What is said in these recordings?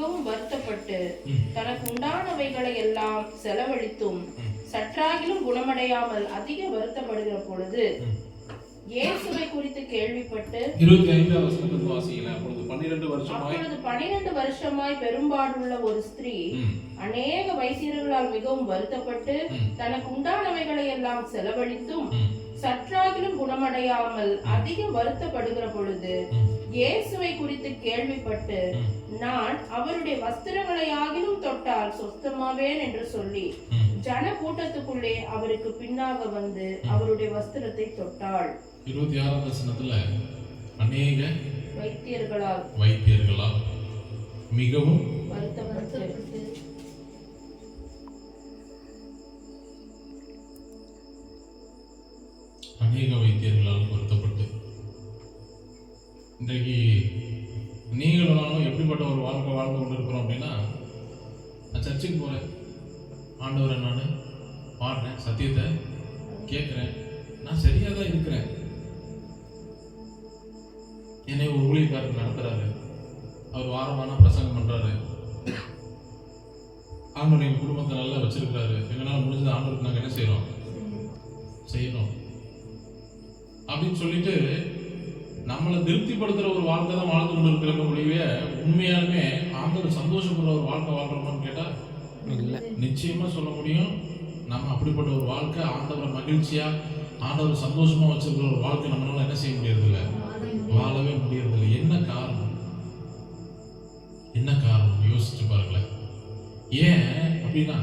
மிகவும் வருத்தப்பட்டு தனக்கு உண்டானவைகளை எல்லாம் செலவழித்தும் சற்றாகிலும் குணமடையாமல் அதிக வருத்தப்படுகிற பொழுது இயேசுவை குறித்து கேள்விப்பட்டு 25வது வசனத்தை வாசிக்கலாம். அப்பொழுது 12 வருஷமாய் பெரும்பாடுள்ள ஒரு ஸ்திரீ அநேக வைத்தியர்களால் மிகவும் வருத்தப்பட்டு தனக்கு உண்டானவைகளை எல்லாம் செலவழித்தும் சற்றாகிலும் குணமடையாமல் அதிக வருத்தப்படுகிற பொழுது இயேசுவை குறித்து கேள்விப்பட்டு நான் அவருடைய வஸ்திரங்களையாகிலும் தொட்டால் சொஸ்தமாவேன் என்று சொல்லி ஜன கூட்டத்துக்குள்ளே அவருக்கு பின்னாக வந்து அவருடைய வஸ்திரத்தை தொட்டாள். 26வது வசனத்துல அநேக வைத்தியர்களால் மிகவும் வருத்தப்பட்டு அநேக வைத்தியர்களால் வருத்தப்பட்டு. இன்றைக்கு நீங்களும் நானும் எப்படிப்பட்ட ஒரு வாழ்க்கை வாழ்ந்து கொண்டு இருக்கிறோம் அப்படின்னா, நான் சர்ச்சுக்கு போறேன், ஆண்டவரை நான் பாடுறேன், சத்தியத்தை கேட்குறேன், நான் சரியாக தான் இருக்கிறேன். என்னை ஒரு ஊழியக்காரர் நடத்துறாரு, அவர் வாரமான பிரசங்கம் பண்றாரு, ஆண்டவர் எங்கள் குடும்பத்தை நல்லா வச்சிருக்கிறாரு, எங்களால் முடிஞ்சது ஆண்டவருக்கு நாங்கள் என்ன செய்யணும் அப்படின்னு சொல்லிட்டு நம்மளை திருப்திப்படுத்துற ஒரு வாழ்க்கை தான் வாழ்ந்து கொண்டு இருக்கிற முடியவே உண்மையாலுமே ஆண்டவர் சந்தோஷப்படுற ஒரு வாழ்க்கை வாழ்றோம்னு கேட்டா இல்லை. நிச்சயமா சொல்ல முடியும், நம்ம அப்படிப்பட்ட ஒரு வாழ்க்கை ஆண்டவரை மகிழ்ச்சியா ஆண்டவர் சந்தோஷமா வச்சிருக்கிற ஒரு வாழ்க்கை நம்மளால என்ன செய்ய முடியறதில்லை, வாழவே முடியறதில்லை. என்ன காரணம் யோசிச்சு பாருங்களேன். ஏன் அப்படின்னா,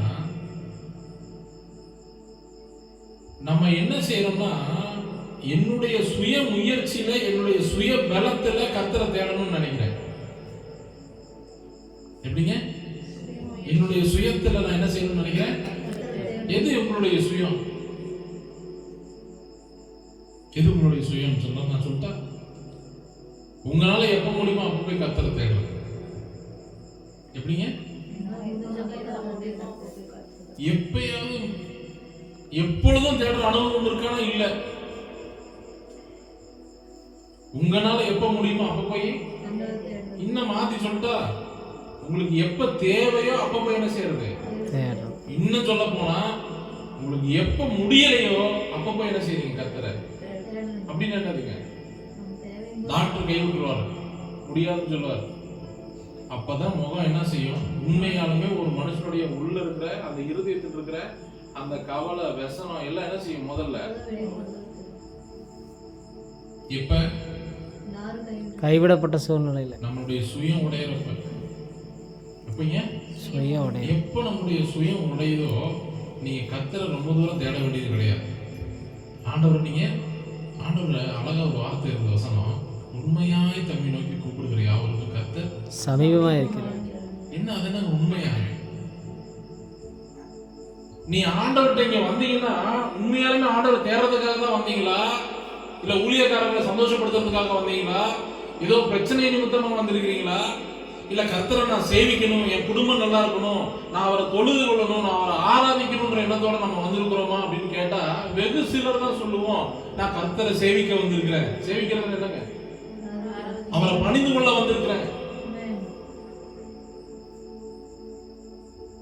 நம்ம என்ன செய்யறோம்னா, என்னுடைய சுய முயற்சியில என்னுடைய சுய பலத்துல கர்த்தரை தேடணும்னு நினைக்கிறேன். எப்படிங்க? என்னுடைய சுயத்துல நான் என்ன செய்யணும்னு நினைக்கிறேன். எது உங்களுடைய சுயம்? எது உங்களுடைய சுயம் சொன்னா நான் சொல்லிட்டா, உங்களால எப்ப முடியுமோ அப்ப போய் கர்த்தரை தேடணும். எப்படிங்க? எப்பயாவது எப்பொழுதும் தேடுற அனுபவம் இருக்கானா? இல்ல. உங்களால எப்ப முடியுமோ அப்ப போய், இன்னும் மாத்தி சொல்லிட்டா, உங்களுக்கு எப்ப தேவையோ அப்ப போய் என்ன செய்யறது. இன்னும் சொல்ல போனா, உங்களுக்கு எப்ப முடியலையோ அப்ப போய் என்ன செய்யுங்க கர்த்தரை. அப்படின்னு என்னதுங்க, டாக்டர் கை விட்டுருவாரு, முடியாதுன்னு சொல்லுவார். அப்பதான் முகம் என்ன செய்யும், உண்மையாலுமே ஒரு மனுஷனுடைய உள்ள இருக்கிற அந்த இருதயத்தில் இருக்கிற அந்த கவலை व्यसனம் எல்லாம் என்ன செய்யும் முதல்ல. எப்ப கைவிடப்பட்ட சூழ்நிலையில நம்மளுடைய சுயம் உடையறப்ப, எப்ப நம்முடைய சுயம் உடையதோ நீங்க கர்த்தரை ரொம்ப தூரம் தேட வேண்டியது கிடையாது. ஆண்டவர் அழகா ஒரு வார்த்தை இருந்த வசனம், உண்மையாய் தம்மை நோக்கி கூப்பிடுகிற யாவருக்கும் கர்த்தர் சமீபமா இருக்கிறார். என்ன அது உண்மையாக? நீ ஆண்டவர்கிட்ட இங்க வந்தீங்கன்னா உண்மையாலுமே ஆண்டவர் தேடுறதுக்காக தான் வந்தீங்களா, இல்ல ஊழியக்காரர்களை சந்தோஷப்படுத்துறதுக்காக வந்தீங்களா, ஏதோ பிரச்சனை நிமித்தமா வந்திருக்கிறீங்களா, இல்ல கர்த்தரை நான் சேவிக்கணும், என் குடும்பம் நல்லா இருக்கணும், நான் அவரை தொழுது கொள்ளணும், நான் அவரை ஆராதிக்கணும்ன்ற எண்ணத்தோட நம்ம வந்திருக்கிறோமா அப்படின்னு கேட்டா வெகு சிலர் தான் சொல்லுவோம், நான் கர்த்தரை சேவிக்க வந்திருக்கிறேன். சேவிக்கிறது என்னங்க? அவரை பணிந்து கொள்ள வந்திருக்கிறேன்.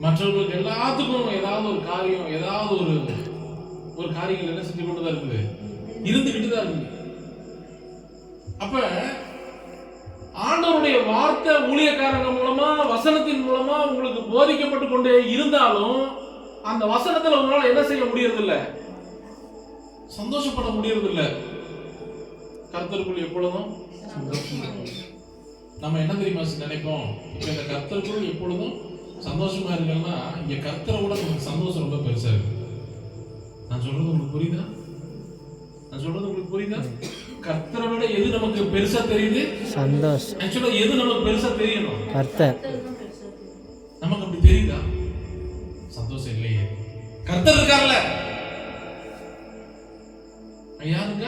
மற்றவர்களுக்கு எல்லாத்துக்கும் ஏதாவது ஒரு காரியம், ஏதாவது ஒரு காரியங்கள் என்ன செஞ்சு கொண்டுதான் இருக்குது, இருந்துகிட்டு தான் இருக்கு. அப்ப ஆண்டவருடைய வார்த்தை ஊழியக்காரங்க மூலமா வசனத்தின் மூலமா உங்களுக்கு போதிக்கப்பட்டு கொண்டே இருந்தாலும் அந்த வசனத்துல உங்களால என்ன செய்ய முடியறதில்லை, சந்தோஷப்பட முடியறதில்லை. கர்த்தருக்குள் எப்பொழுதும் நம்ம என்ன தெரியுமா நினைப்போம், இப்ப இந்த கர்த்தருக்குள் எப்பொழுதும் சந்தோஷமா இருக்கணும்னா இங்க கர்த்தரை விட நமக்கு சந்தோஷம் ரொம்ப பெருசா இருக்கு. நான் சொல்றது உங்களுக்கு புரியுதா? கர்த்தரை விட எது நமக்கு பெருசா தெரியுது? சந்தோஷம். ஆக்சுவலா எது நமக்கு பெருசா தெரியணும்? கர்த்தர். நமக்கு அப்படி தெரியுதா? சந்தோஷம் இல்லையே. கர்த்தர் இருக்கார்ல, யாருங்க?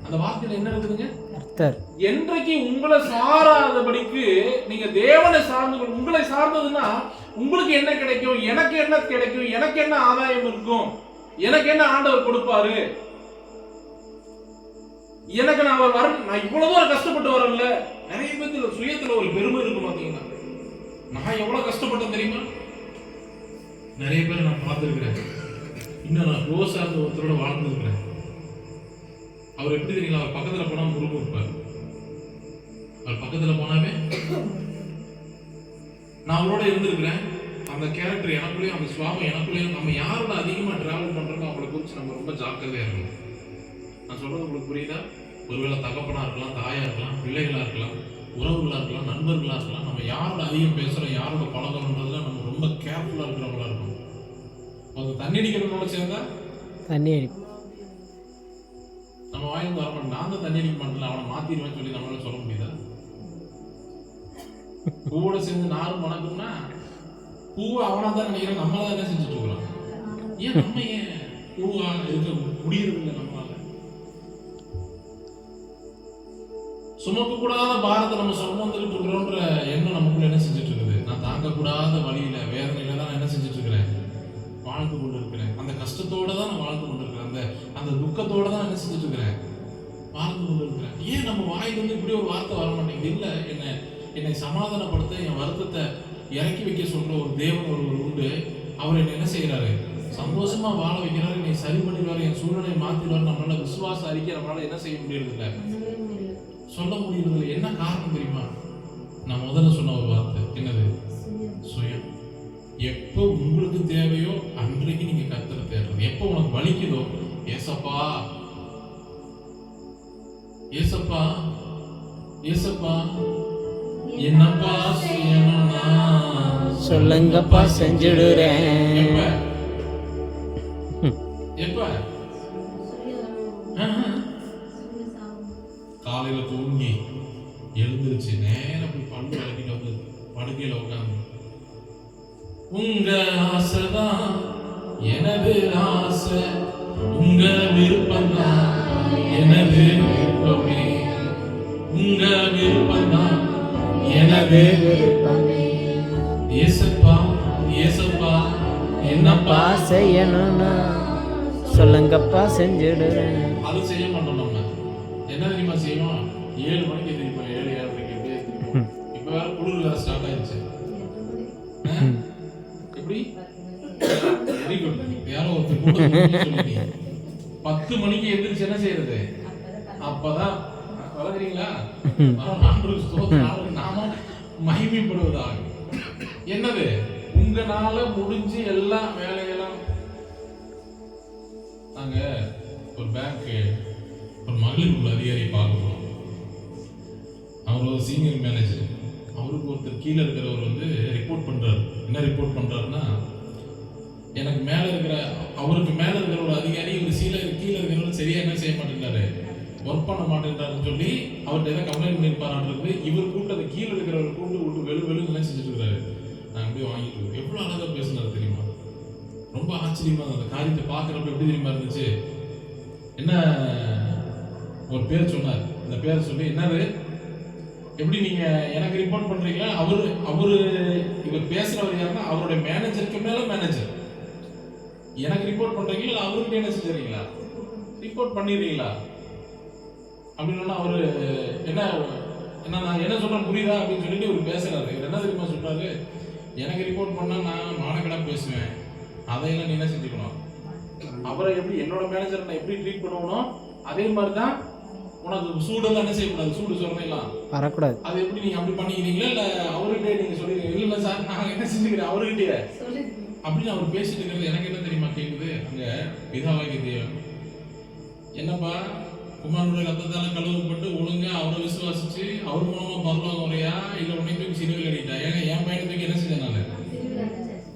அந்த வார்த்தையில என்ன இருக்குதுங்க? கர்த்தர். என்றைக்கு உங்களை சாராதபடிக்கு நீங்க தேவனை சார்ந்து, உங்களை சார்ந்ததுன்னா உங்களுக்கு என்ன கிடைக்கும், எனக்கு என்ன கிடைக்கும், எனக்கு என்ன ஆதாயம் இருக்கும், எனக்கு என்ன ஆண்டவர் கொடுப்பாரு, எனக்கு நான் இவ்வளவு கஷ்டப்பட்டு வரல. நிறைய பேருக்கு சுயத்துல ஒரு பெருமை இருக்கும் பாத்தீங்கன்னா, நான் எவ்வளவு கஷ்டப்பட்டேன் தெரியுமா? நிறைய பேரை நான் பார்த்துருக்கிறேன். இன்னும் நான் க்ளோஸா இருந்த ஒருத்தரோட வாழ்ந்துருக்கிறேன். அவர் எப்படி தெரியுங்களா? அவர் பக்கத்துல போனா முருகு இருப்பார். அவர் பக்கத்துல போனாவே நான் அவரோட இருந்திருக்கிறேன். அந்த கேரக்டர் எனக்குள்ளேயும் அந்த சுவாபம் எனக்குள்ளேயும் நம்ம யாரோட அதிகமா டிராவல் பண்றோமோ அவங்களை குறித்து நம்ம ரொம்ப ஜாக்கிரதையா இருக்கணும். நான் சொல்றது உங்களுக்கு புரியுதா? ஒருவேளை தகப்பனா இருக்கலாம், தாயா இருக்கலாம், பிள்ளைகளா இருக்கலாம், உறவுகளா இருக்கலாம், நண்பர்களா இருக்கலாம். நம்ம யாரோட அதிகம் பேசுறோம், யாரோட பழகணுன்றதுல நம்ம ரொம்ப கேர்ஃபுல்லா இருக்கிறவங்களா இருக்கணும். அவங்க தண்ணி அடிக்கிறவங்களோட சேர்ந்தா தண்ணி அடிப்போம். நம்ம வாயிலிருந்து வர மாட்டோம். நான் தான் தண்ணி அடிக்க மாட்டேன், அவனை மாத்திடுவேன்னு சொல்லி நம்மளால சொல்ல முடியுதா? பூவோட சேர்ந்து நாரும் வணக்கம்னா பூவை அவனா தான் நினைக்கிறேன். நம்மளால என்ன செஞ்சுட்டு இருக்கிறோம்? ஏன் நம்ம ஏன் பூவா இருக்க முடியறது இல்லை? நம்மளால சுமக்க கூடாத பாரத்தை நம்ம சுமந்துட்டு இருக்கிறோன்ற எண்ணம் நமக்குள்ள என்ன செஞ்சுட்டு இருக்குது? நான் தாங்கக்கூடாத வழியில வேதனையில தான் என்ன செஞ்சுட்டு இருக்கிறேன்? வாழ்ந்து கொண்டு இருக்கிறேன். அந்த கஷ்டத்தோட தான் நான் வாழ்ந்து கொண்டு இருக்கிறேன். அந்த துக்கத்தோட தான் என்ன செஞ்சுட்டு இருக்கிறேன்? வாழ்ந்து கொண்டு இருக்கிறேன். ஏன் நம்ம வாயிலிருந்து இப்படி ஒரு வார்த்தை வர மாட்டேங்குது? இல்ல என்னை சமாதானப்படுத்த, என் வருத்தத்தை இறக்கி வைக்க சொல்ற ஒரு தேவன் ஒருவர் உண்டு. அவர் என்ன செய்யறாரு? சந்தோஷமா வாழ வைக்கிறாரு, என்னை சரி பண்ணிடுவாரு, என் சூழ்நிலையை மாத்திடுவாரு. நம்மளால விசுவாச அறிக்கை நம்மளால என்ன செய்ய முடியறது இல்லை, சொல்ல முடியறது இல்லை. என்ன காரணம் தெரியுமா? நான் முதல்ல சொன்ன ஒரு வார்த்தை என்னது? சுயம். எப்போ உங்களுக்கு தேவையோ அன்றைக்கு நீங்க கர்த்தரை தேடுறது. எப்போ உனக்கு வலிக்குதோ, ஏசப்பா ஏசப்பா ஏசப்பா என்னப்பா செய்யணும்னா சொல்லுங்கப்பா செஞ்சுடுறேன். எப்ப காலையில தூங்கி எழுந்திருச்சு நேர போய் பல்லு விளக்கிட்டு வந்து படுக்கையில உட்காந்து, உங்க ஆசைதான் எனது ஆசை, உங்க விருப்பம்தான் எனது விருப்பமே, உங்க விருப்பம்தான் எனது விருப்பமே. ஏசப்பா ஏசப்பா என்னப்பா செய்யணும்னா சொல்லுங்கப்பா செஞ்சுடுறேன். அது செய்ய மாட்டோம். நம்ம என்ன தெரியுமா செய்வோம்? 7 மணிக்கு எதிர்ப்போம், 7 7:30 எப்படியே எதிர்ப்போம். இப்ப வேற குளிர் வேற ஸ்டார்ட் ஆயிடுச்சு. எப்படி வெரி குட். யாரோ ஒருத்தர் கூட சொல்லி 10 மணிக்கு எந்திரிச்சு என்ன செய்யறது? அப்பதான் வளர்றீங்களா? ஆண்டவருக்கு ஸ்தோத்திரம், நாம மகிமைப்படுவதாக. என்னது? உங்களால முடிஞ்சு எல்லா வேலையெல்லாம். நாங்க ஒரு பேங்க் ஒரு மகளிர் குழு அதிகாரி பார்க்கிறோம். அவர் ஒரு சீனியர் மேனேஜர். அவருக்கு ஒருத்தர் கீழே இருக்கிறவர் வந்து ரிப்போர்ட் பண்றாரு. என்ன ரிப்போர்ட் பண்றாருன்னா, எனக்கு மேல இருக்கிற அவருக்கு மேல இருக்கிற ஒரு அதிகாரி இவர் கீழே இருக்கிறவர் சரியா என்ன செய்ய மாட்டேங்கிறாரு, ஒர்க் பண்ண மாட்டேன்றாருன்னு சொல்லி அவர்கிட்ட ஏதாவது கம்ப்ளைண்ட் பண்ணியிருப்பாரான்றது. இவர் கூப்பிட்டு அந்த கீழே இருக்கிறவர் கூப்பிட்டு விட்டு வெளு என்ன செஞ்சுட்டு இருக்கிறாரு. நான் அப்படியே வாங்கிட்டு எவ்வளவு அழகா பேசினாரு தெரியுமா? ரொம்ப ஆச்சரியமா அந்த காரியத்தை பார்க்கறப்ப எப்படி தெரியுமா இருந்துச்சு? என்ன ஒரு பேர் சொன்னார். அந்த பேரை சொல்லி, என்னது எப்படி நீங்க எனக்கு ரிப்போர்ட் பண்றீங்களா? அவரு இவர் பேசுறவர் யாருன்னா அவருடைய மேனேஜருக்கு மேல மேனேஜர். எனக்கு ரிப்போர்ட் பண்றீங்களா இல்ல அவருக்கு என்ன செஞ்சீங்களா? ரிப்போர்ட் பண்ணிடுறீங்களா அப்படின்னு அவரு என்ன நான் என்ன சொல்றேன் புரியுதா அப்படின்னு சொல்லிட்டு இவர் பேசுறாரு. இவர் என்ன தெரியுமா சொல்றாரு? எனக்கு ரிப்போர்ட் பண்ணா நான் மானக்கடா பேசுவேன், அதையெல்லாம் நீ என்ன செஞ்சுக்கணும், அவரை எப்படி என்னோட மேனேஜர் நான் எப்படி ட்ரீட் பண்ணுவனோ அதே மாதிரிதான் உனக்கு சூடெல்லாம் என்ன செய்யக்கூடாது, சூடு சொல்றீங்களா வரக்கூடாது. அது எப்படி நீங்க அப்படி பண்ணிக்கிறீங்களா இல்ல அவர்கிட்ட நீங்க சொல்லிடுறீங்க? இல்ல சார் நான் என்ன செஞ்சுக்கிறேன் அவர்கிட்டயே அப்படின்னு அவர் பேசிட்டு இருக்கிறது எனக்கு என்ன தெரியுமா கேக்குது? அங்க பிதாவாகிய தேவன் என்னப்பா குமாரனுடைய ரத்தத்தால கழுவப்பட்டு ஒழுங்கா அவரை விசுவாசிச்சு அவர் மூலமா பரலோகம் வரையா இல்ல உன்னை தூக்கி சிலுவையில் அடிட்டா? ஏங்க என் பையனை தூக்கி என்ன செஞ்சேன் நானு?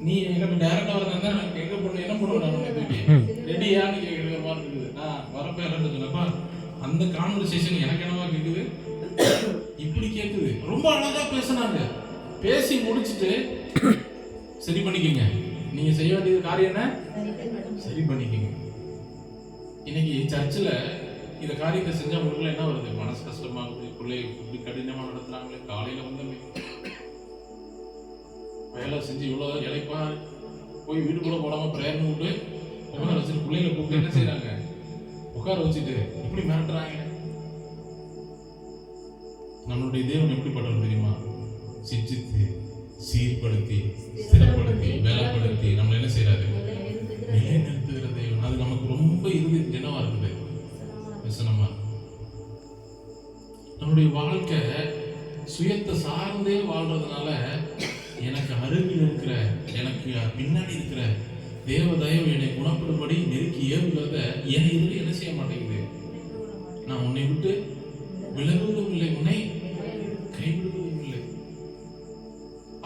நீ எங்கிட்ட டைரக்டா வரதா எங்க பொண்ணு என்ன பண்ணுவேன் நான் உன்னை தூக்கி ரெடியான்னு கேட்கற மாதிரி இருக்குது. நான் வரப்ப என்ன சொன்னப்பா அந்த கான்வர்சேஷன் எனக்கு என்னவா கேக்குது? இப்படி கேக்குது. ரொம்ப அழகா பேசினாங்க. பேசி முடிச்சுட்டு சரி பண்ணிக்கங்க, நீங்க செய்ய வேண்டியது காரியம் என்ன? சரி பண்ணிக்கங்க. இன்னைக்கு சர்ச்சில் இந்த காரியத்தை செஞ்சா உங்களுக்கு என்ன வருது? மனசு கஷ்டமாகுது. பிள்ளை இப்படி கடினமா நடத்துறாங்களே, காலையில வந்தமே வேலை செஞ்சு இவ்வளவு இழைப்பா போய் வீட்டுக்குள்ள போடாம பிரேயர்னு விட்டு உட்கார வச்சுட்டு பிள்ளைங்களை கூப்பிட்டு என்ன செய்யறாங்க? உட்கார வச்சுட்டு இப்படி மிரட்டுறாங்க. நம்மளுடைய தேவன் எப்படிப்பட்டவர் தெரியுமா? சிச்சித்து சீர்படுத்தி ஸ்திரப்படுத்தி பலப்படுத்தி நம்மள என்ன செய்யறாரு? நிலைநிறுத்துகிற தேவன். அது நமக்கு ரொம்ப இறுதி என்னவா இருக்குது? விசனமா. நம்முடைய வாழ்க்கை சுயத்தை சார்ந்தே வாழ்றதுனால எனக்கு அருகில் இருக்கிற, எனக்கு பின்னாடி இருக்கிற தேவ தயவு என்னை குணப்படும்படி நெருக்கி ஏவுகிறத என் இதில் என்ன செய்ய மாட்டேங்குது. நான் உன்னை விட்டு விலகுவதும் இல்லை, உன்னை கைவிடுவதும் இல்லை.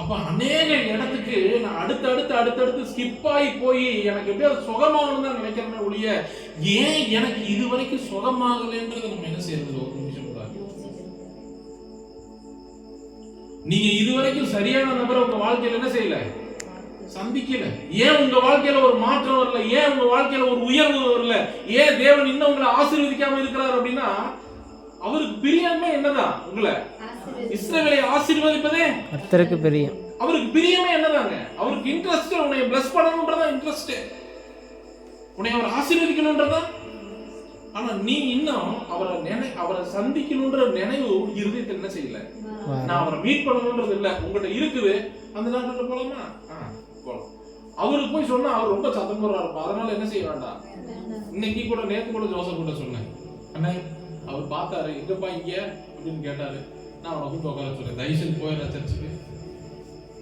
அப்ப அநேக இடத்துக்கு நான் அடுத்தடுத்து ஸ்கிப் ஆகி போய் எனக்கு எப்படியாவது சுகமாகணும் தான் நினைக்கிறேன் ஒழிய ஏன் எனக்கு இதுவரைக்கும் சுகமாகலைன்றதை நம்ம என்ன செய்யறது? ஒரு நிமிஷம் நீங்க இதுவரைக்கும் சரியான நபரை உங்க வாழ்க்கையில என்ன செய்யல, சந்திக்கல. ஏன் உங்க வாழ்க்கையில ஒரு மாற்றம் வரல? ஏன் உங்க வாழ்க்கையில ஒரு உயர்வு வரல? ஏன் தேவன் இன்னும் உங்களை ஆசீர்வதிக்காம இருக்கிறார் அப்படின்னா அவருக்கு பிரியமே என்னதான்? உங்களை இஸ்ரவேலை ஆசீர்வதிப்பதே கர்த்தருக்கு பிரியம். அவருக்கு பிரியமே என்னதாங்க? அவருக்கு இன்ட்ரெஸ்ட் உன்னை பிளஸ் பண்ணணும்ன்றதா இன்ட்ரெஸ்ட், உன்னை அவர் ஆசீர்வதிக்கணும்ன்றதா. ஆனா நீ இன்னும் அவரை சந்திக்கணும்ன்ற நினைவு இருதயத்தில் என்ன செய்யல. நான் அவரை மீட் பண்ணணும்ன்றது இல்ல. உங்ககிட்ட இருக்குது, அந்த நாட்டுல போலாமா? போலாம். அவருக்கு போய் சொன்னா அவர் ரொம்ப சத்தம் போடுறாரு, அதனால என்ன செய்ய வேண்டாம். இன்னைக்கு கூட நேத்து கூட ஜோசப் கூட சொன்னேன், அண்ணா அவர் பார்த்தாரு, எங்கப்பா இங்க அப்படின்னு கேட்டாரு. நான் அவனை கூப்பிட்டு உட்கார சொன்னேன், தயவுசெய்து போயிடுற சர்ச்சுக்கு.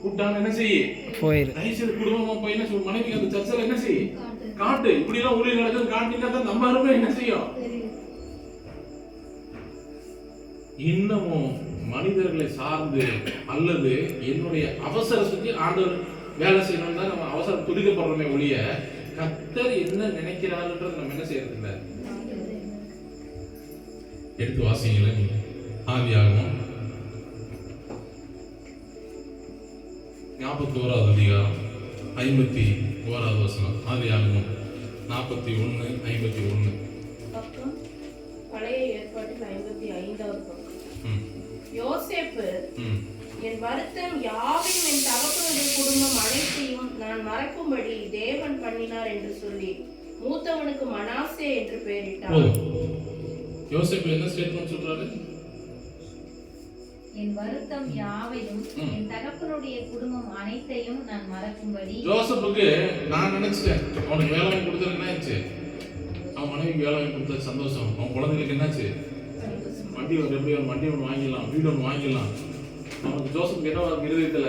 கூப்பிட்டாங்க, என்ன செய்ய போயிரு, தயவுசெய்து குடும்பமா போய் என்ன சொல்ல, மனைவிக்கு அந்த சர்ச்சில் என்ன செய்ய காட்டு, இப்படி எல்லாம் ஊழியர் நடக்குது காட்டினா தான் நம்ம அருமை என்ன செய்யும். இன்னமும் மனிதர்களை சார்ந்து அல்லது என்னுடைய அவசர சுத்தி ஆண்டவர் வேலை செய்யணும் தான் நம்ம அவசரம் துடிக்கப்படுறோமே ஒழிய கர்த்தர் என்ன நினைக்கிறாருன்றது நம்ம என்ன செய்யறது இல்லை. எடுத்து வாசிங்கள நீங்க ஆதியாகமம் 41வது அதிகாரம் 51வது வசனம். ஆதியாகமம் 41:51 பக்கம் பழைய ஏற்பாட்டில் 55வது பக்கம். யோசேப்பு என் வருத்தம் யாவையும் என் தகப்பனுடைய குடும்பம் அனைத்தையும் நான் மறக்கும்படி தேவன் பண்ணினார் என்று சொல்லி மூத்தவனுக்கு மனாசே என்று பெயரிட்டார். யோசேப்பு என்ன ஸ்டேட்மென்ட் சொல்றாரு? என் வருத்தம் யாவையும் என் தகப்பனுடைய குடும்பம் அனைத்தையும் நான் மறக்கும்படி. யோசேப்புக்கு நான் நினைச்சேன் அவனுக்கு வேலை வாங்கி கொடுத்தது என்ன ஆச்சு? அவன் மனைவிக்கு வேலை வாங்கி கொடுத்தது சந்தோஷம். அவன் குழந்தைகளுக்கு என்னாச்சு? வண்டி ஒரு எப்படி ஒரு வண்டி ஒன்று வாங்கிடலாம், வீடு ஒன்று வாங்கிடலாம். அவனுக்கு ஜோசப்புக்கு என்ன இருதயத்துல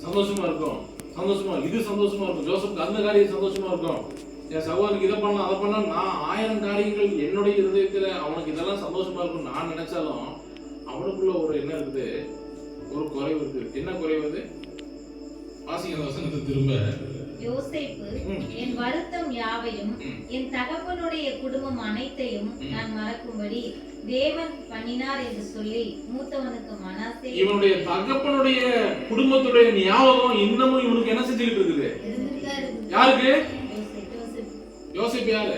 சந்தோஷமா இருக்கும், சந்தோஷமா இது சந்தோஷமா இருக்கும். ஜோசப்புக்கு அந்த காரியம் சந்தோஷமா இருக்கும். என் சகோதரனுக்கு இதை பண்ணலாம் அதை பண்ணலாம், நான் 1000 காரியங்கள் என்னுடைய இருதயத்துல அவனுக்கு இதெல்லாம் சந்தோஷமா இருக்கும் நான் நினைச்சாலும் அவனுக்குள்ள ஒரு என்ன இருக்குது, ஒரு குறைவு இருக்கு. என்ன குறைவு? வாசிக்கிற வசனத்தை திரும்ப. யோசேப்பு என் வருத்தம் யாவையும் என் தகப்பனுடைய குடும்பம் அனைத்தையும் நான் மறக்கும்படி தேவன் பண்ணினார் என்று சொல்லி மூத்தவனுக்கு மனாசே. இவனுடைய தகப்பனுடைய குடும்பத்துடைய ஞாபகம் இன்னமும் இவனுக்கு என்ன செஞ்சுக்கிட்டு இருக்குது? யாருக்கு? யோசேப்பு. யாரு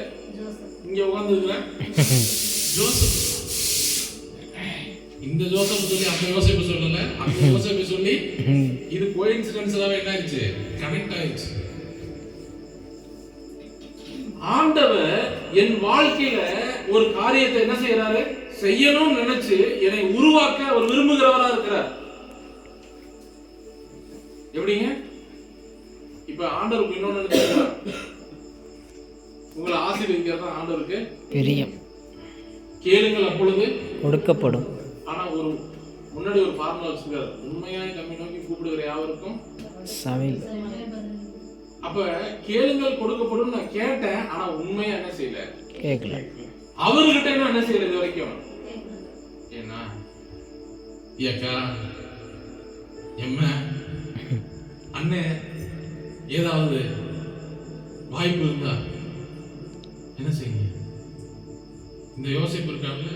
இங்க உட்கார்ந்து இருக்கிற ஜோசப். இந்த ஜோசப் சொல்லி அந்த யோசேப்பு சொல்லல, அந்த யோசேப்பு சொல்லி இது கோயின்சிடென்ஸ்ல என்ன ஆயிடுச்சு, கனெக்ட் ஆயிடுச்சு. ஆண்டவர் என் வாழ்க்கையில ஒரு காரியத்தை என்ன செய்யறாரு, செய்யணும்னு நினைச்சு என்னை உருவாக்க அவர் விரும்புகிறவரா இருக்கிறார். எப்படிங்க? இப்ப ஆண்டவருக்கு இன்னொன்னு நினைச்சா உங்களை ஆசீர்வதிக்கிறதா ஆண்டவருக்கு பிரியம். கேளுங்கள் அப்பொழுது கொடுக்கப்படும். ஆனா ஒரு முன்னாடி ஒரு ஃபார்முலா வச்சிருக்காரு, உண்மையாய் நம்மை நோக்கி கூப்பிடுகிற யாவருக்கும் சமையல். அப்ப கேளுங்கள் கொடுக்கப்படும் நான் கேட்டேன், ஆனா உண்மையா என்ன செய்யல, கேட்கல. அவர்கிட்ட என்ன செய்யல இது வரைக்கும். ஏன்னா ஏக்கா எம்ம அண்ணே ஏதாவது வாய்ப்பு இருந்தா என்ன செய்யுங்க. இந்த யோசிப்பு இருக்காங்கல்ல,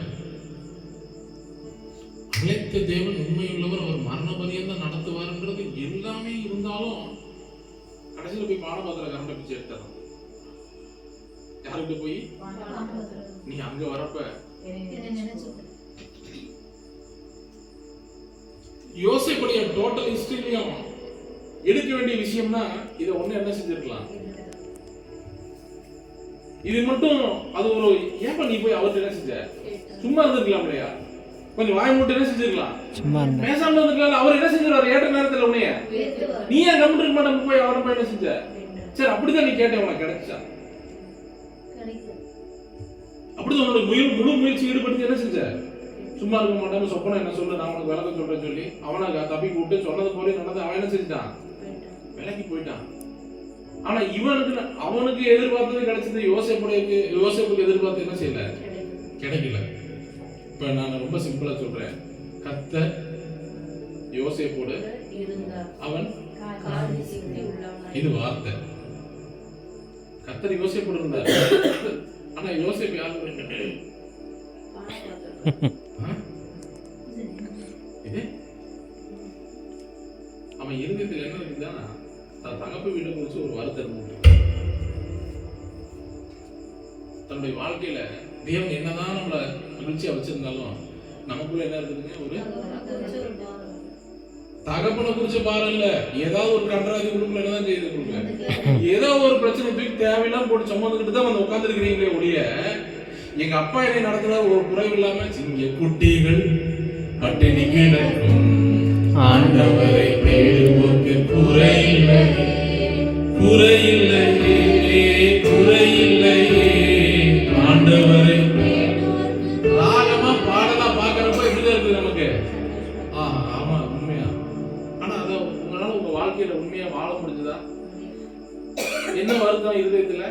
அழைத்த தேவன் உண்மையுள்ளவர், அவர் மரண பரியந்தம் நடத்துவார்ன்றது எல்லாமே இருந்தாலும் கடைசியில் போய் பானபாத்திர கரண்ட பிச்சை எடுத்துறான். யாருக்கு போய் நீ அங்க வரப்ப யோசேப்புடைய டோட்டல் ஹிஸ்டரியிலையும் எடுக்க வேண்டிய விஷயம்னா இதை ஒண்ணு என்ன செஞ்சிருக்கலாம். இது மட்டும் அது ஒரு ஏப்ப நீ போய் அவர்கிட்ட என்ன செஞ்ச, சும்மா இருந்திருக்கலாம் இல்லையா? கொஞ்சம் வாய் மூட்டு என்ன செஞ்சிருக்கலாம், சும்மா இருந்தேன். பேசாம இருந்துக்கலாம். அவர் என்ன செஞ்சிருவாரு ஏற்ற நேரத்துல உன்னைய, நீ ஏன் கம்மிட்டு இருக்க மாட்டேன் போய் அவரை போய் என்ன செஞ்ச? சரி அப்படிதான் நீ கேட்ட, உனக்கு கிடைச்சா? அப்படிதான் உனக்கு முழு முயற்சி ஈடுபடுத்தி என்ன செஞ்ச? சும்மா இருக்க மாட்டாம சொப்பனை என்ன சொல்லு, நான் உனக்கு விளக்க சொல்றேன்னு சொல்லி அவனை தப்பி கூப்பிட்டு சொன்னது போல நடந்து அவன் என்ன செஞ்சுட்டான், விலகி போயிட்டான். ஆனா இவனுக்கு அவனுக்கு எதிர்பார்த்தது கிடைச்சது, யோசேப்புக்கு எதிர்பார்த்து என்ன செய்யல, கிடைக்கல. இப்ப நான் ரொம்ப சிம்பிளா சொல்றேன், கர்த்தர் யோசேப்போடு அவன், இது வார்த்தை, கர்த்தர் யோசேப்போடு இருந்தார். ஆனா யோசேப்பு யாரு? இது அவன் இருதயத்தில் என்ன இருக்குதுன்னா, தகப்பு வீட்டை குறிச்சு ஒரு வருத்தம் உண்டு. தன்னுடைய வாழ்க்கையில தேவன் என்னதான் நம்மள மகிழ்ச்சியா வச்சிருந்தாலும் நமக்குள்ள என்ன இருக்குதுங்க, ஒரு தகப்பனை குறிச்ச பாரம் இல்ல. ஏதாவது ஒரு கன்றாதி உங்களுக்குள்ள என்னதான் செய்யுது, உங்களுக்கு ஏதோ ஒரு பிரச்சனை தூக்கி தேவையில்லாம போட்டு சம்மந்துக்கிட்டு தான் வந்து உட்கார்ந்து இருக்கிறீங்களே ஒழிய, எங்க அப்பா என்னை நடத்துற ஒரு குறைவு இல்லாம சிங்க குட்டிகள் பட்டினி கிடக்கும் ஆண்டவரை தேடுவோருக்கு குறையில்லை, குறையில்லையே, குறையில்லையே ஆண்டவரை. ராகமா பாடலா பாக்குறப்ப இப்படிதான் இருக்குது நமக்கு. ஆமா உண்மையா. ஆனா அத உங்களால உங்க வாழ்க்கையில உண்மையா வாழ முடிஞ்சதா? என்ன வருத்தம் இருதயத்துல?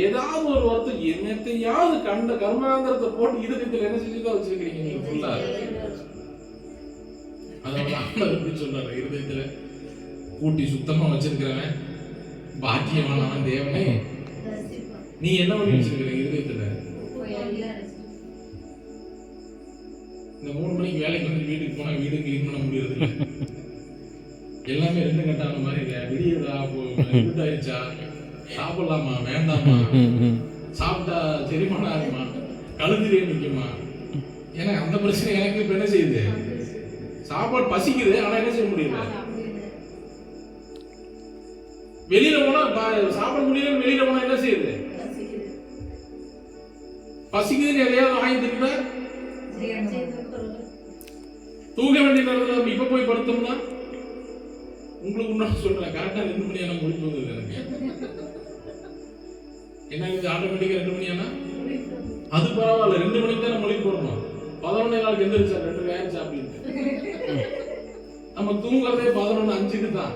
ஏதாவது ஒரு வருத்தம், என்னத்தையாவது கண்ட கர்மாந்திரத்தை போட்டு இருதயத்துல என்ன செஞ்சுதான் வச்சிருக்கீங்க நீங்க ஃபுல்லா? அதான் சொன்னாரு, இருதயத்துல கூட்டி சுத்தமா வச்சிருக்கிறவன் பாக்கியமானவன் தேவனே. நீ என்ன பண்ணி வச்சிருக்கிற இருதயத்துல? இந்த 3 மணிக்கு வேலைக்கு வந்து வீட்டுக்கு போனா வீடு கிளீன் பண்ண முடியாது. எல்லாமே 2 கட்டான மாதிரி விடியதா, இருட்டாயிடுச்சா, சாப்பிடலாமா வேண்டாமா, சாப்பிட்டா செரிமான ஆகுமா, கழுதுலே நிக்குமா? ஏன்னா அந்த பிரச்சனை எனக்கு இப்ப என்ன செய்யுது, சாப்பாடு பசிக்குது ஆனா என்ன செய்ய முடியல. வெளியில போனா சாப்பிட முடியல, வெளியில போனா என்ன செய்யுது, பசிக்குதுன்னு எதையாவது வாங்கி திட்டா தூங்க வேண்டிய நேரத்தில் இப்ப போய் படுத்தோம்னா, உங்களுக்கு முன்னாடி சொல்றேன், கரெக்டா 2 மணியான முடிப்பு வந்தது எனக்கு. என்ன இது ஆட்டோமேட்டிக்கா 2 மணியானா அது பரவாயில்ல, 2 மணிக்கு தான் மொழி போடணும். 11 நாளுக்கு எந்திரிச்சா 2 வேலைச்சு அப்படின்ட்டு நம்ம தூங்குறதே 11:05 தான்.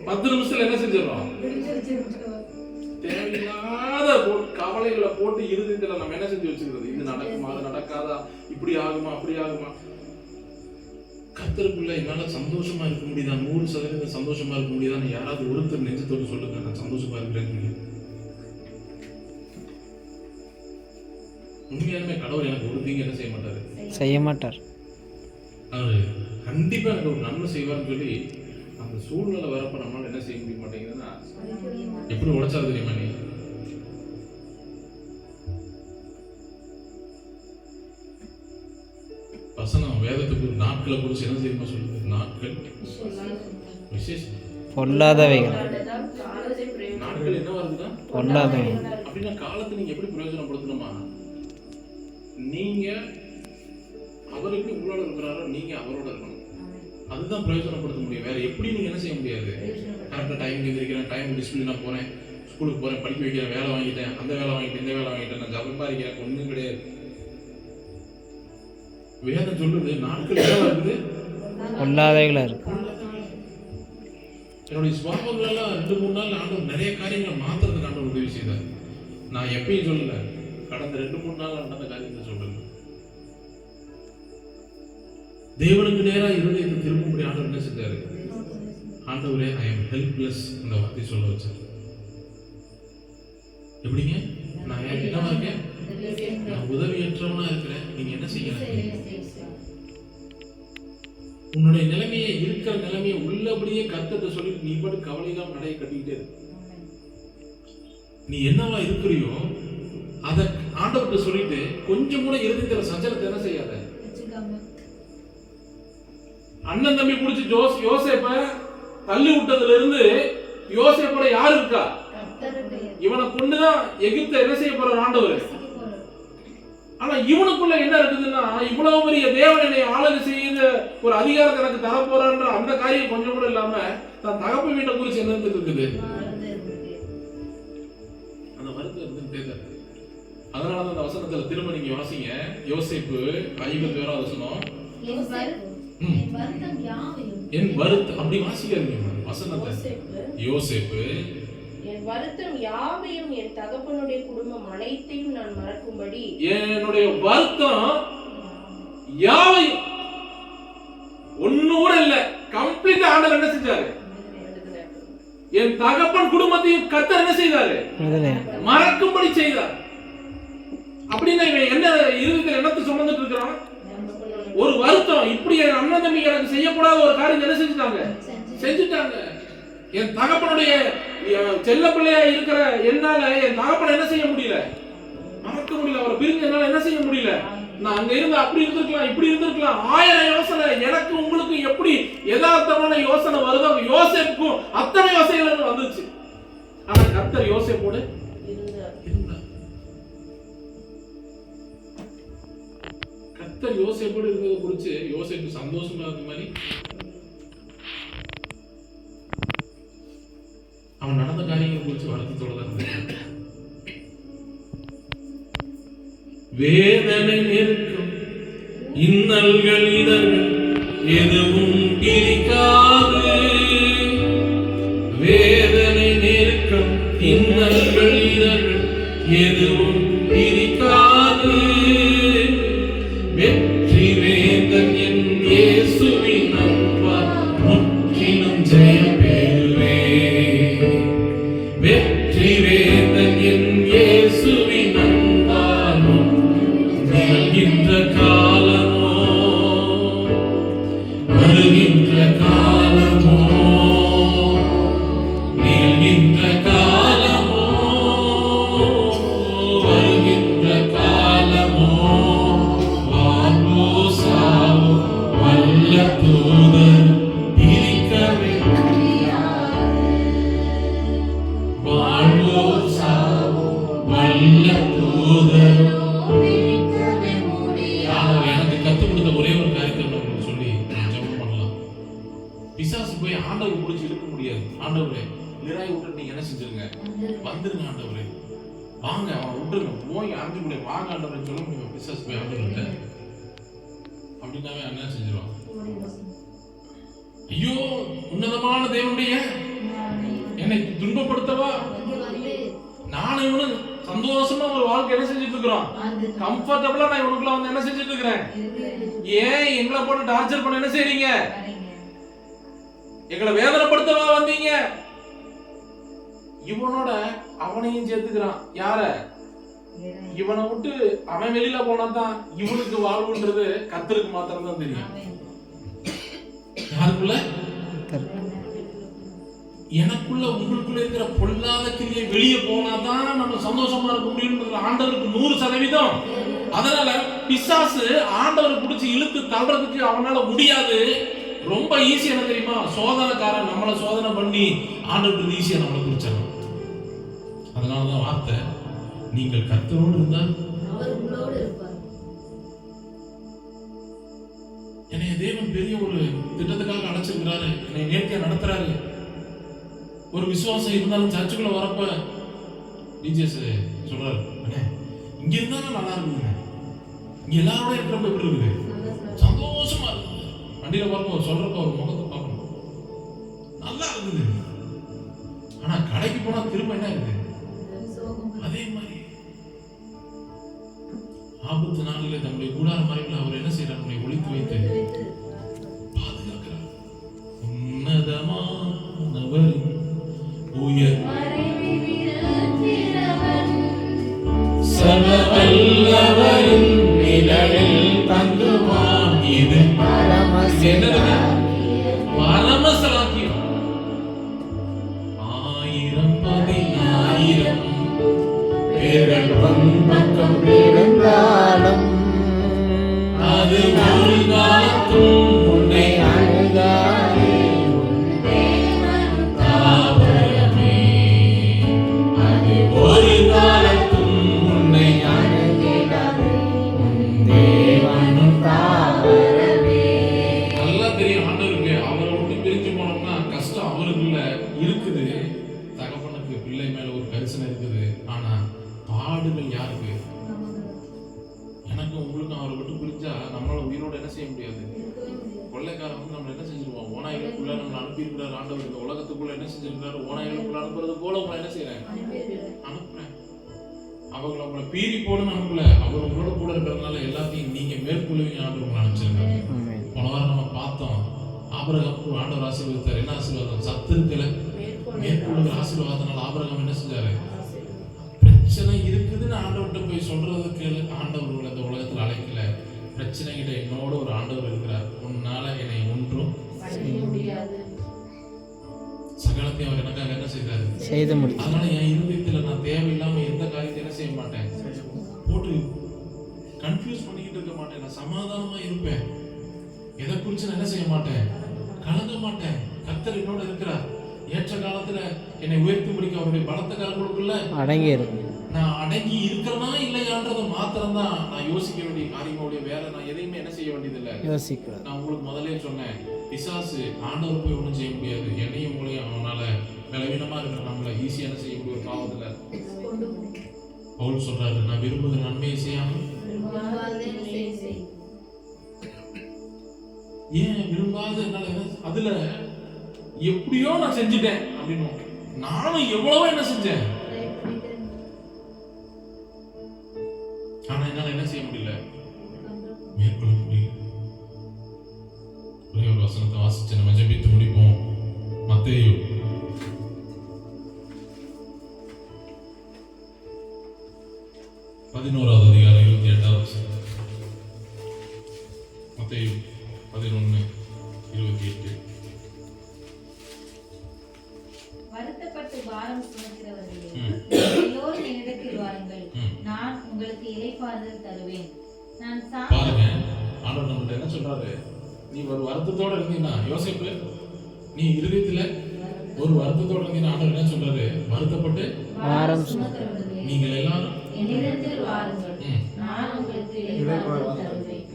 10 நிமிஷத்துல என்ன செஞ்சிடறோம், தேவையில்லாத கவலைகளை போட்டு இருதயத்துல நம்ம என்ன செஞ்சு வச்சுக்கிறது, இது நடக்குமா, அது நடக்காதா, இப்படி ஆகுமா, அப்படி ஆகுமா. கர்த்தருக்குள்ள என்னால சந்தோஷமா இருக்க முடியுதா, 100% சந்தோஷமா இருக்க முடியுதான்னு யாராவது ஒருத்தர் நெஞ்சத்தோடு சொல்லுங்க, நான் சந்தோஷமா இருக்கிறேன்னு. உண்மையாலுமே கடவுள் எனக்கு ஒரு தீங்கு என்ன செய்ய மாட்டாரு, செய்ய மாட்டார். அவரு கண்டிப்பா எனக்கு ஒரு நன்மை செய்வார்னு சொல்லி அந்த சூழ்நிலை வரப்ப நம்மளால என்ன செய்ய முடிய மாட்டேங்குதுன்னா, எப்படி உடைச்சா தெரியுமா நீ? வசனம் வேதத்துக்கு நாட்களை குறிச்சு என்ன தெரியுமா சொல்லுது, நாட்கள் விசேஷம் பொல்லாதவைகள். நாட்கள் என்ன வருதுன்னா பொல்லாதவைகள். அப்படின்னா காலத்தை நீங்க எப்படி பிரயோஜனப்படுத்தணுமா, நீங்க அவருக்கு உங்களோட இருக்கிறாரோ நீங்க அவரோட இருக்கணும். அதுதான் பிரயோஜனப்படுத்த முடியும். வேற எப்படி நீங்க என்ன செய்ய முடியாது. கரெக்டா டைம் எந்திரிக்கிறேன், டைம் டிசிப்ளினா போறேன், ஸ்கூலுக்கு போறேன், படிக்க வைக்கிறேன், வேலை வாங்கிட்டேன், அந்த வேலை வாங்கிட்டேன், இந்த வேலை வாங்கிட்டேன், நான் சம்பாதிக்கிறேன், ஒன்றும் கிடையாது. வேதம் சொல்லுது நாட்கள் என்ன இருக்குது, பொல்லாதவைகளா இருக்கு. என்னுடைய சுவாபங்கள் எல்லாம் 2-3 நாள் ஆண்டவர் நிறைய காரியங்களை மாத்துறதுக்கு ஆண்டவர் உதவி செய்தார். நான் எப்பயும் சொல்லல, கடந்த 2-3 நாள் நடந்த காரியத்தை சொல்றேன். தேவனுக்கு நேராக இருதயத்தை திரும்பும்படி ஆண்டவர் என்ன செஞ்சாரு, ஆண்டவரே ஐ எம் ஹெல்ப்லெஸ் அந்த வார்த்தை சொல்ல வச்சார். எப்படிங்க, நான் என்னவா இருக்கேன், நான் உதவியற்றவனா இருக்கிறேன், நீங்க என்ன செய்யணும், உன்னுடைய நிலைமையை இருக்கிற நிலைமையை உள்ளபடியே கர்த்தத்தை சொல்லி நீ பாட்டு கவலைதான் நடைய கட்டிக்கிட்டே இருக்கு. நீ என்னவா இருக்கிறியோ அதை ஆண்டவர்கிட்ட சொல்லிட்டு கொஞ்சம் கூட இருதயத்துல சஞ்சலத்தை என்ன செய்யாத. அண்ணன் தம்பி குடிச்சு யோசேப்ப தள்ளி விட்டதுல இருந்து யோசேப்போட யாரு இருக்கா, இவனை கொண்டுதான் எகிப்தை என்ன செய்ய போற ஆண்டவர். ஆனா இவனுக்குள்ள என்ன இருக்குதுன்னா, இவ்வளவு பெரிய தேவன் என்னை ஆளுகை செய்த ஒரு அதிகாரத்தை எனக்கு தரப்போறான்ற அந்த காரியம் கொஞ்சம் கூட இல்லாம தான் தகப்பன் வீட்டை குறிச்சு என்ன இருக்குது, அந்த வருத்தம் இருந்துட்டே தான் இருக்கு. அதனாலதான் அந்த வசனத்துல திரும்ப நீங்க வாசிங்க. யோசேப்பு 51 வசனம், என் வருத்தம் அப்படி வாசிக்காதீங்க வசனத்தை. யோசேப்பு என் வருத்தம் யாவையும் என் தகப்பனுடைய குடும்பம் அனைத்தையும் நான் மறக்கும்படி, என்னுடைய வருத்தம் யாவையும் ஒண்ணு கூட இல்ல, கம்ப்ளீட் ஆண்டவர் என்ன செஞ்சாரு, என் தகப்பன் குடும்பத்தையும் கர்த்தர் என்ன செய்தாரு, மறக்கும்படி செய்தார். அப்படின்னா இவன் என்ன இருதயத்துல என்னத்தை சுமந்துட்டு இருக்கிறான், ஒரு வருத்தம். இப்படி என் அண்ணன் தம்பி எனக்கு செய்யக்கூடாத ஒரு காரியம் என்ன செஞ்சுட்டாங்க. என் தகப்பனுடைய செல்ல பிள்ளையா இருக்கிற என்னால என் தகப்பனை என்ன செய்ய முடியல, மறக்க முடியல. அவரை பிரிஞ்சு என்னால என்ன செய்ய முடியல. நான் அங்க இருந்து அப்படி இருந்திருக்கலாம், இப்படி இருந்திருக்கலாம், 1000 யோசனை எனக்கு உங்களுக்கு எப்படி யதார்த்தமான யோசனை வருதோ, யோசேப்புக்கும் அத்தனை யோசனைகள் வந்துச்சு. ஆனா கர்த்தர் யோசேப்போடு இருந்தார். கர்த்தர் யோசேப்போடு இருந்ததை குறிச்சு யோசேப்பு சந்தோஷமா இருந்த மாதிரி அவன் நடந்த காரியங்களை குறித்து வருத்தத்தோட தான் இருந்தான். வேதனை நெருக்கம் இன்னல்கள் இதழ்கள் எதுவும் பிரிக்காது, வேதனை நெருக்கம் இன்னல்கள் இதழ்கள் எதுவும் பிரிக்காது, வெற்றி வேந்தன் என் இயேசுவின் அன்பால் முற்றிலும் ஜெயம் பெறுவே, வெற்றி வேந்தன் என் இயேசுவின் அன்பால் வருகின்ற காலமோ, வருகின்ற காலமோ, நிகழ்கின்ற காலமோ, வருகின்ற காலமோ, வாழ்வோ சாவோ வல்ல தூதர் பிரிக்கவே முடியாது, வாழ்வோ சாவோ வல்ல தூதர் பிரிக்கவே முடியாது. எனக்கு கத்துக் கொடுத்த ஒரே ஒரு காரியத்தை உங்களுக்கு சொல்லி ஜெபம் பண்ணலாம். பிசாசு போய் ஆண்டவர் பிடிச்சி இருக்க முடியாது. ஆண்டவரே நிராய் விட்டு நீங்க என்ன செஞ்சிருங்க, வந்துருங்க ஆண்டவரே, வாங்க அவன் விட்டுருங்க, போய் ஆண்டு கூட வாங்க ஆண்டவரை சொல்ல முடியும். பிசாசு போய் ஆண்டவர்கிட்ட அப்படின்னாவே என்ன செஞ்சிருவான், ஐயோ உன்னதமான தேவனுடைய என்னை துன்பப்படுத்தவா, நானும் இவனு சந்தோஷமா ஒரு வாழ்க்கை என்ன செஞ்சுட்டு இருக்கிறோம், கம்ஃபர்டபுளா நான் இவனுக்குள்ள வந்து என்ன செஞ்சுட்டு இருக்கிறேன், ஏன் எங்களை போட்டு டார்ச்சர் பண்ண என்ன செய்றீங்க, எங்களை வேதனைப்படுத்தவா வந்தீங்க. இவனோட அவனையும் சேர்த்துக்கிறான். யார, இவனை விட்டு அவன் வெளியில போனா தான் இவனுக்கு வாழ்வுன்றது கர்த்தருக்கு மாத்திரம் தான் தெரியும். யாருக்குள்ள, எனக்குள்ள உங்களுக்குள்ள இருக்கிற பொல்லாத கிரியை வெளியே போனாதான் நம்ம சந்தோஷமா இருக்க முடியும். ஆண்டவருக்கு 100%. அதனால பிசாசு ஆண்டவரை பிடிச்சி இழுத்து தள்ளுறதுக்கு அவனால முடியாது. ரொம்ப ஈஸி என்ன தெரியுமா, சோதனைக்காரன் நம்மளை சோதனை பண்ணி ஆண்டவருக்கு ஈஸியா நம்மளை குறிச்சிடணும். அதனாலதான் வார்த்தை, நீங்கள் கர்த்தரோடு இருந்தால் அவர் உங்களோடு இருப்பார். என்னை தேவன் பெரிய ஒரு திட்டத்துக்காக அழைச்சிருக்கிறாரு, என்னை நேர்த்தியா நடத்துறாரு. ஒரு விசுவாசம் இருந்தாலும் சர்ச்சுக்குள்ள வரப்ப டிஜிஎஸ் சொல்றாரு, இங்க இருந்தாலும் நல்லா இருக்குதுங்க, இங்க எல்லாரோட இருக்கிறப்ப எப்படி இருக்குது, சந்தோஷமா இருக்குது. வண்டியில வரப்போ சொல்றப்ப ஒரு முகத்தை பார்க்கணும், நல்லா இருக்குது. ஆனா கடைக்கு போனா திரும்ப என்ன இருக்குது, அதே மாதிரி. ஆபத்து நாளிலே தம்முடைய கூடார மறைவில் அவர் என்ன செய்யறார், நம்மை ஒளித்து வைத்து பாதுகாக்கிறார். உன்னதமானவரின் உயர் சர்வவல்லவரின் நிழலில் தங்குவான். இது பரமசலாக்கியம். 1000 பேர்கள் பக்கம் இருந்தாலும் அது ஒரு காலம் தெரியும் ஆண்டவருக்கு. அவரை விட்டு பிரிஞ்சு போனோம்னா கஷ்டம் அவருக்குள்ள இருக்குது. தகப்பனுக்கு பிள்ளை மேல ஒரு கரிசனை இருக்குது. ஆனா பாடுகள் யாருக்கு? எனக்கும் உங்களுக்கும் அவரை விட்டு பிரிஞ்சா நம்மளால உயிரோட என்ன செய்ய முடியாது. கொள்ளைக்காரன் வந்து நம்ம என்ன செஞ்சிருவோம், ஓநாய்களுக்குள்ள நம்ம அனுப்பியிருக்கிறார் ஆண்டவர். இந்த உலகத்துக்குள்ள என்ன செஞ்சிருக்கிறாரு, ஓநாய்களுக்குள்ள அனுப்புறது போல உங்களை என்ன செய்யறேன், அனுப்புறேன். அவங்களை உங்களை பீறி போடுன்னு அனுப்பல. அவர் உங்களோட கூட இருக்கிறதுனால எல்லாத்தையும் நீங்க மேற்கொள்ளுவீங்க ஆண்டவர் உங்களை அனுப்பிச்சிருக்காங்க. போன வாரம் நம்ம பார்த்தோம், ஆபிரகாமுக்கு ஆண்டவர் ஆசீர்வதித்தார். என்ன ஆசீர்வாதம்? சத்து இருக்கல மேற்கொள்ளுகிற ஆசீர்வாதத்தினால ஆபிரகாம் என்ன செஞ்சாரு, பிரச்சனை இருக்குதுன்னு ஆண்டவர்கிட்ட போய் சொல்றதுக்கு ஆண்டவர் இந்த உலகத்துல அழைக்கல. பிரச்சனை கிட்ட என்னோட ஒரு ஆண்டவர் இருக்கிறார், உன்னால என்னை ஒன்றும் முடியாது. சகலத்தையும் அவர் எனக்காக என்ன செய்தாரு, செய்து முடித்தார். அதனால என் இருதயத்துல நான் தேவையில்லாம எந்த காரியத்தை என்ன செய்ய மாட்டேன், போட்டு கன்ஃபியூஸ் பண்ணிக்கிட்டு இருக்க மாட்டேன். நான் சமாதானமா இருப்பேன். எதை குறிச்சு நான் என்ன செய்ய மாட்டேன், கலங்க மாட்டேன். கர்த்தர் என்னோட இருக்கிறார். ஏற்ற காலத்துல என்னை உயர்த்தி முடிக்க அவருடைய பலத்த கரங்களுக்குள்ள அடங்கி இருக்கு. நான் அடங்கி இருக்கிறனா இல்லையான்றதை மாத்திரம் தான் நான் யோசிக்க வேண்டிய காரியங்களுடைய. வேற நான் எதையுமே என்ன செய்ய வேண்டியதில்லை, யோசிக்க. நான் உங்களுக்கு முதலே சொன்னேன், பிசாசு ஆண்டவர் போய் ஒன்றும் செய்ய முடியாது. என்னையும் உங்களையும் அவனால பலவீனமா இருக்கிற நம்மள ஈஸியா என்ன செய்ய முடியும், பாவத்துல. பவுல் சொல்றாரு, நான் விரும்புகிற நன்மையை செய்யாமல் ஏன் விரும்பாத என்னால அதுல எப்படியோ நான் செஞ்சுட்டேன் அப்படின்னு. நானும் எவ்வளவோ என்ன செஞ்சேன், ஆனா என்னால என்ன செய்ய முடியல, மேற்கொள்ள முடியல. ஒரே ஒரு வசனத்தை வாசிச்சு நம்ம ஜெபித்து முடிப்போம். மத்தேயு 11வது அதிகாரம் 28வது வசனம். மத்தேயு 11:28. வருத்தப்பட்டு பாரம் சுமக்கிறவர்களே, எல்லோரும் என்னிடத்தில் வாருங்கள், நான் உங்களுக்கு இளைப்பாறுதல் தருவேன். நான் பாருங்க, ஆண்டவர் நம்மகிட்ட என்ன சொல்றாரு, நீ ஒரு வருத்தத்தோட இருந்தீங்கன்னா, யோசிப்பு, நீ இருதயத்துல ஒரு வருத்தத்தோட இருந்தீங்கன்னா ஆண்டவர் என்ன சொல்றாரு, வருத்தப்பட்டு பாரம் சுமக்கிறவர்களே, நீங்கள் எல்லாரும் என்னிடத்தில் வாருங்கள், நான் உங்களுக்கு இளைப்பாறுதல் தருவேன்.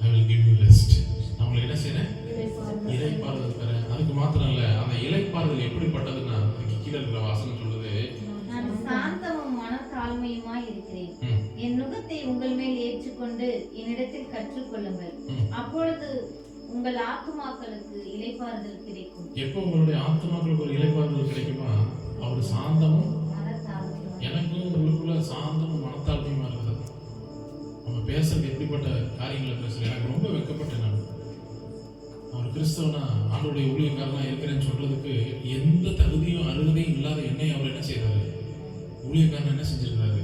I will give you rest. நான் உங்களுக்கு என்ன செய்றேன், இளைப்பாறுதல் தரேன். அதுக்கு மாத்திரம் இல்ல, அந்த இளைப்பாறுதல் எப்படிப்பட்டதுன்னா, அதுக்கு கீழே இருக்கிற வாசனம் சொல்லுது, நான் சாந்தமும் மனத்தாழ்மையுமாய் இருக்கிறேன். என் நுகத்தை உங்கள் மேல் ஏற்றுக்கொண்டு என்னிடத்தில் கற்றுக்கொள்ளுங்கள், அப்பொழுது உங்கள் ஆத்துமாக்களுக்கு இளைப்பாறுதல் கிடைக்கும். எப்போ உங்களுடைய ஆத்துமாக்களுக்கு ஒரு இளைப்பாறுதல் கிடைக்குமா, அவர் சாந்தமும் எனக்கும் உங்களுக்குள்ள சாந்தமும் மனத்தாழ்மையுமா இருக்குது. நம்ம பேசுறது எப்படிப்பட்ட காரியங்களை பேசுறேன், எனக்கு ரொம்ப வெட்கப்பட்டேன். நான் அவர் கிறிஸ்தவனா ஆண்டோடைய ஊழியக்காரனா இருக்கிறேன்னு சொல்றதுக்கு எந்த தகுதியும் அருகதையும் இல்லாத என்னை அவர் என்ன செய்யறாரு, ஊழியக்காரன் என்ன செஞ்சிருக்கிறாரு,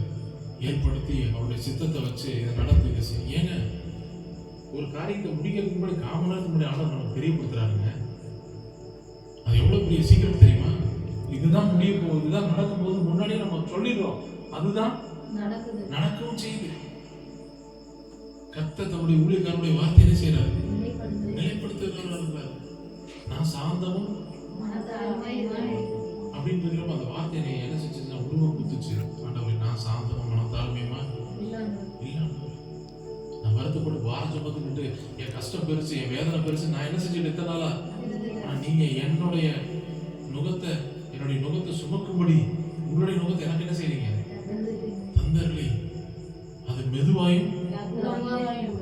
ஏற்படுத்தி அவருடைய சித்தத்தை வச்சு இதை நடத்தி. ஏங்க ஒரு காரியத்தை முடிக்கிறதுக்கு முன்னாடி காம நேரத்துக்கு முன்னாடி ஆண்டவர் நமக்கு தெரியப்படுத்துறாருங்க. அது எவ்வளவு பெரிய சீக்கிரம் தெரியுமா, இதுதான் முடிய போகுது, இதுதான் நடக்கும் போது முன்னாடியே நம்ம சொல்லிடுறோம், அதுதான் நடக்கவும் செய்யுது. கர்த்தர் தன்னுடைய ஊழியக்காரனுடைய வார்த்தையை செய்யறாரு, நிலைப்படுத்துகிறார். நான் சாந்தமும் அப்படின்னு இருக்கிறப்ப அந்த வார்த்தையை என்ன செஞ்சுன்னா உருவம் குத்துச்சு. ஆண்டவரே, நான் சாந்தமும் மனத்தாழ்மையுமா இல்ல, நான் வருத்தப்பட்டு பாரம் சுமந்துக்கிட்டு என் கஷ்டம் பெருசு, என் வேதனை பெருசு, நான் என்ன செஞ்சுட்டு எத்தனை நாளா, ஆனா நீங்க என்னுடைய நுகத்தை சுமக்கும்படி உங்களுடைய நுகத்தை எனக்கு என்ன செய்றீங்க, தந்தர்களே. அது மெதுவாயும்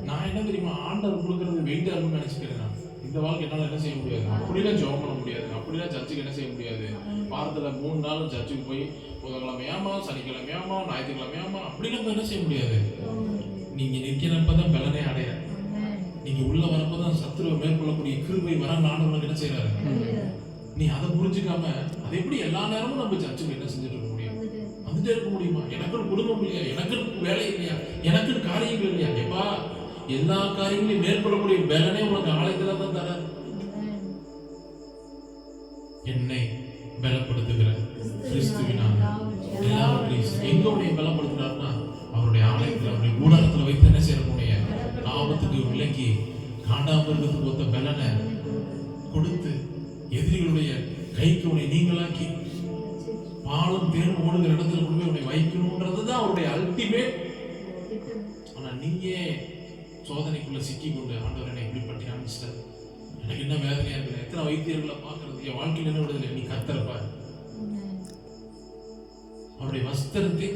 நான் என்ன தெரியுமா, ஆண்டவர் கொடுக்கறது வெயிட்டா இருக்கும்னு நினைச்சுக்கிறேன். நான் இந்த வாழ்க்கை என்னால என்ன செய்ய முடியாது, அப்படிலாம் ஜெபம் பண்ண முடியாது, அப்படிலாம் சர்ச்சுக்கு என்ன செய்ய முடியாது. வாரத்துல 3 நாளும் சர்ச்சுக்கு போய் புதன்கிழமையாமா, சனிக்கிழமையாமா, ஞாயிற்றுக்கிழமையாமா அப்படிலாம் என்ன செய்ய முடியாது. நீங்க நிற்கிறப்பதான் பலனே அடைய, நீங்க உள்ள வரப்பதான் சத்துருவை மேற்கொள்ளக்கூடிய கிருபை வர ஆண்டவர் என்ன செய்யறாரு. நீ அதை புரிஞ்சுக்காம அதை எப்படி எல்லா நேரமும் நம்ம சர்ச்சுக்கு என்ன செஞ்சுட்டு இருக்க முடியும், வந்துட்டே இருக்க முடியுமா? எனக்கு குடும்பம் இல்லையா, எனக்கு வேலை இல்லையா, எனக்கு காரியங்கள் இல்லையா? எப்பா, எல்லா காரியங்களையும் மேற்கொள்ளக்கூடிய பலனே உனக்கு ஆலயத்துல தான் தர. என்னை பலப்படுத்துகிற கிறிஸ்துவினால் எல்லாவற்றையும் எங்க உடைய பலப்படுத்துறாருன்னா அவருடைய ஆலயத்துல, அவருடைய கூடாரத்துல வைத்து என்ன செய்யக்கூடிய ஆபத்துக்கு விலக்கி காண்டாமிருகத்துக்கு ஒத்த பலனை கொடுத்து எதிரிகளுடைய கைக்கு உன்னை நீங்களாக்கி பாலும் தேனும் ஓடுகிற இடத்துல கொண்டு போய் உன்னை வைக்கணும்ன்றதுதான் அவருடைய அல்டிமேட். ஆனா நீங்க சோதனைக்குள்ள சிக்கி கொண்டு ஆண்டவர் என்னை இப்படி பட்டி அனுப்பிச்சிட்டார், எனக்கு என்ன வேதனையா இருக்கு, எத்தனை வைத்தியர்களை பார்க்கறது, என் வாழ்க்கையில் என்ன விடுதலை, நீ கர்த்தரப்பா. அவருடைய வஸ்திரத்தை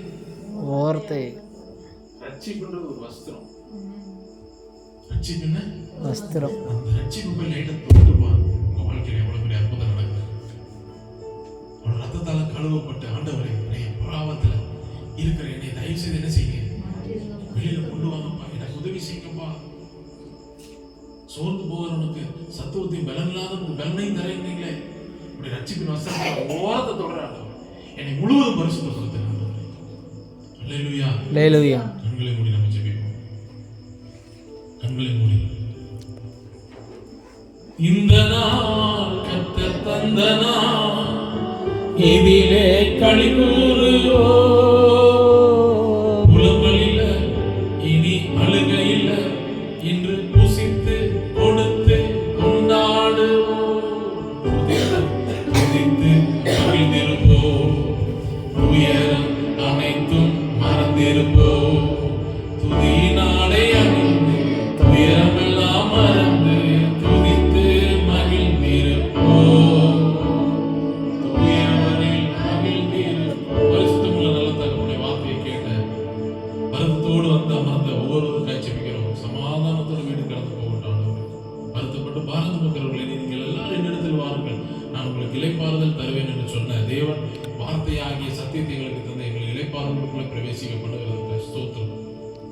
ஓர்த்தை ரட்சிப்புன்றது ஒரு வஸ்திரம். ரட்சிப்புன்னா வஸ்திரம். அந்த ரட்சிப்பு போய் லைட்டை தொட்டு பாரு, உங்க வாழ்க்கையில எவ்வளவு பெரிய அற்புதம் நடக்குது. அவர் ரத்தத்தால கழுவப்பட்ட ஆண்டவரே, என் பாவத்துல இருக்கிற என்னை தயவு செய்து என்ன செய்யுங்க, வெளியில கொண்டு வாங்கப்பா, எனக்கு உதவி செய்யுங்கப்பா. சோர்ந்து போகிறவனுக்கு சத்துவத்தையும் பலன் இல்லாதவனுக்கு பலனையும் தரீங்களே, இப்படி ரட்சிப்பின் வஸ்திரத்தை ஓரத்தை தொடராங்க, என்னை முழுவதும் பரிசுத்தப்படுத்துங்க. அல்லேலூயா. அல்லேலூயா. கண்களை மூடி நம்ம ஜெபிப்போம். கண்களை மூடி. இந்த நாள் கர்த்தர் தந்த நாள், இதிலே களிகூறுவோ. புலம்பலில இனி அழுகையில, இன்று புசித்து கொடுத்து கொண்டாடுவோம். துதித்து மகிழ்ந்திருப்போம், உயரம் அனைத்தும் மறந்திருப்போம். துதியினாலே அணிந்து துயரமெல்லாம் மறந்து துதித்து மகிழ்ந்திருப்போம். துயரவரில் மகிழ்ந்திருப்போம். பரிசுத்தமுள்ள நல்ல தகப்பனுடைய வார்த்தையை கேட்ட வருத்தத்தோடு வந்து அமர்ந்த ஒவ்வொருவருக்காய் ஜெபிக்கிறோம். சமாதானத்தோடு வீடு கடந்து போகட்டும். வருத்தப்பட்டு பாரந்து போகிறவர்களே, நீங்கள் எல்லாரும் என்னிடத்தில் வாருங்கள், நான் உங்களுக்கு இளைப்பாறுதல் தருவேன் என்று சொன்ன தேவன் வார்த்தையாகிய சத்தியத்தை எங்களுக்கு தந்த எங்களை இளைப்பாறுதலுக்குள்ள பிரவேசிக்க பண்ணுகிறதுக்கு ஸ்தோத்திரம்.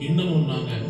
இன்னமும் நாங்கள்